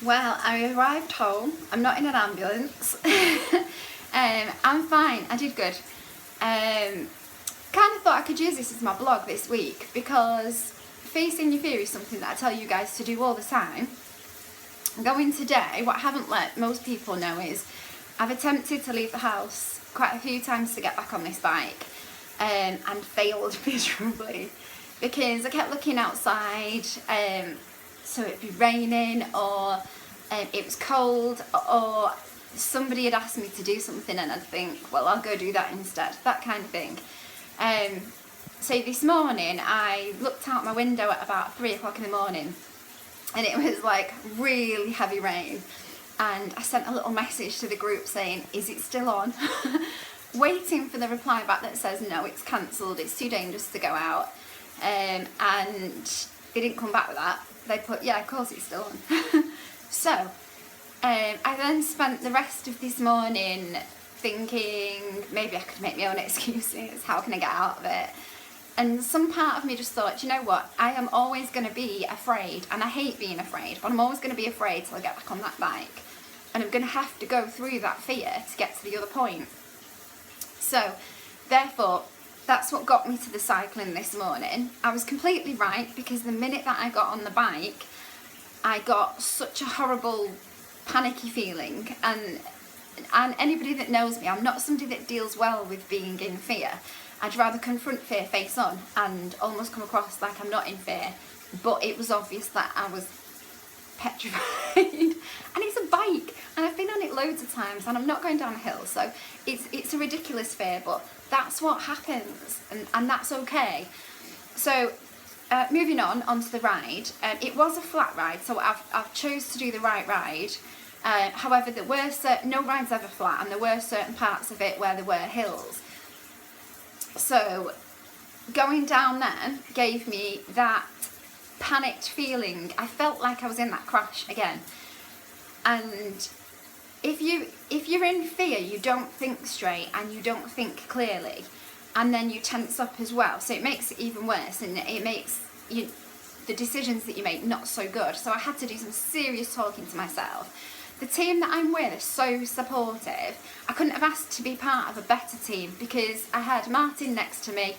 Well, I arrived home. I'm not in an ambulance. I'm fine. I did good. Kind of thought I could use this as my blog this week because facing your fear is something that I tell you guys to do all the time. Going today, what I haven't let most people know is I've attempted to leave the house quite a few times to get back on this bike and failed miserably because I kept looking outside, so it'd be raining or it was cold or somebody had asked me to do something and I'd think, well, I'll go do that instead, that kind of thing. So this morning I looked out my window at about 3 o'clock in the morning and it was like really heavy rain, and I sent a little message to the group saying, is it still on? Waiting for the reply back that says no, it's cancelled, it's too dangerous to go out, and they didn't come back with that. They put, yeah, of course it's still on. So I then spent the rest of this morning thinking maybe I could make my own excuses, how can I get out of it? And some part of me just thought, you know what, I am always going to be afraid, and I hate being afraid, but I'm always going to be afraid till I get back on that bike, and I'm going to have to go through that fear to get to the other point. So therefore, that's what got me to the cycling this morning. I was completely right, because the minute that I got on the bike, I got such a horrible panicky feeling, and anybody that knows me, I'm not somebody that deals well with being in fear. I'd rather confront fear face on and almost come across like I'm not in fear, but it was obvious that I was petrified. And it's a bike, and I've been on it loads of times, and I'm not going down a hill, so it's a ridiculous fear, but that's what happens, and that's okay. So moving on onto the ride, it was a flat ride, so I've chose to do the right ride. However, there were no ride's ever flat, and there were certain parts of it where there were hills. So going down there gave me that panicked feeling. I felt like I was in that crash again. And if you're in fear, you don't think straight and you don't think clearly, and then you tense up as well. So it makes it even worse, and it makes the decisions that you make not so good. So I had to do some serious talking to myself. The team that I'm with is so supportive. I couldn't have asked to be part of a better team, because I had Martin next to me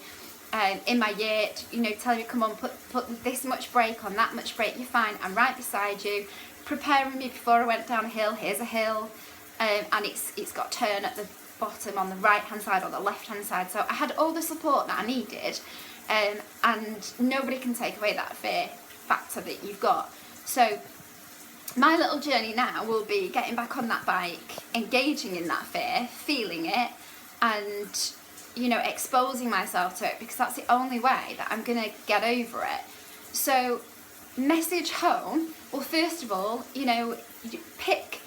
in my yurt, telling me, come on, put this much brake on, that much brake, you're fine, I'm right beside you, preparing me before I went down a hill. Here's a hill, and it's got turn at the bottom on the right hand side or the left hand side. So I had all the support that I needed, and nobody can take away that fear factor that you've got. So my little journey now will be getting back on that bike, engaging in that fear, feeling it, and exposing myself to it, because that's the only way that I'm going to get over it. So message home, well, first of all, pick,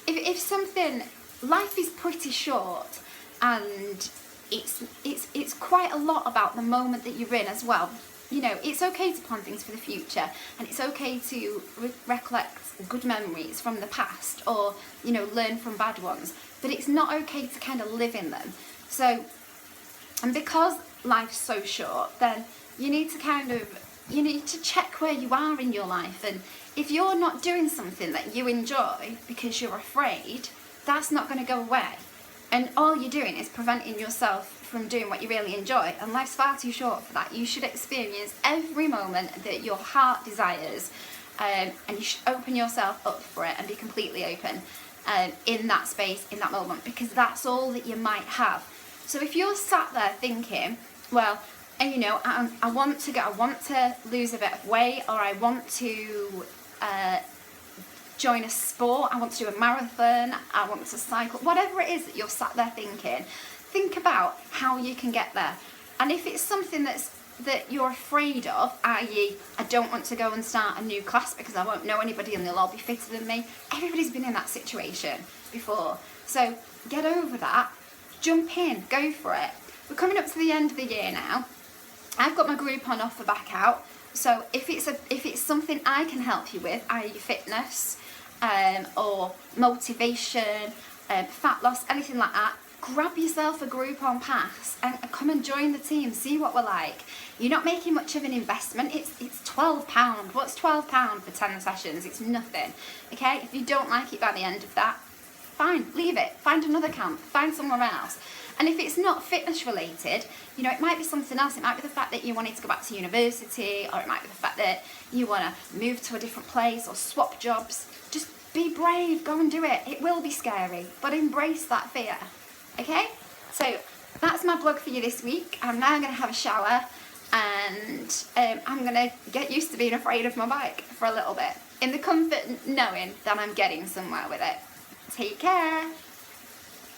if something, life is pretty short, and it's quite a lot about the moment that you're in as well. It's okay to plan things for the future, and it's okay to recollect good memories from the past, or learn from bad ones, but it's not okay to kind of live in them. So, and because life's so short, then you need to check where you are in your life, and if you're not doing something that you enjoy because you're afraid, that's not going to go away, and all you're doing is preventing yourself from doing what you really enjoy, and life's far too short for that. You should experience every moment that your heart desires, and you should open yourself up for it and be completely open in that space, in that moment, because that's all that you might have. So if you're sat there thinking, well, I want to lose a bit of weight, or I want to join a sport, I want to do a marathon, I want to cycle, whatever it is that you're sat there thinking, think about how you can get there. And if it's something that you're afraid of, i.e. I don't want to go and start a new class because I won't know anybody and they'll all be fitter than me. Everybody's been in that situation before. So get over that, jump in, go for it. We're coming up to the end of the year now. I've got my group on offer back out. So if it's something I can help you with, i.e. fitness, or motivation, fat loss, anything like that, grab yourself a Groupon pass and come and join the team, see what we're like. You're not making much of an investment. It's £12. What's £12 for 10 sessions? It's nothing. Okay, if you don't like it by the end of that, fine, leave it. Find another camp, find somewhere else. And if it's not fitness related, you know, it might be something else. It might be the fact that you wanted to go back to university, or it might be the fact that you want to move to a different place or swap jobs. Just be brave, go and do it. It will be scary, but embrace that fear. Okay? So that's my blog for you this week. I'm now going to have a shower, and I'm going to get used to being afraid of my bike for a little bit, in the comfort knowing that I'm getting somewhere with it. Take care.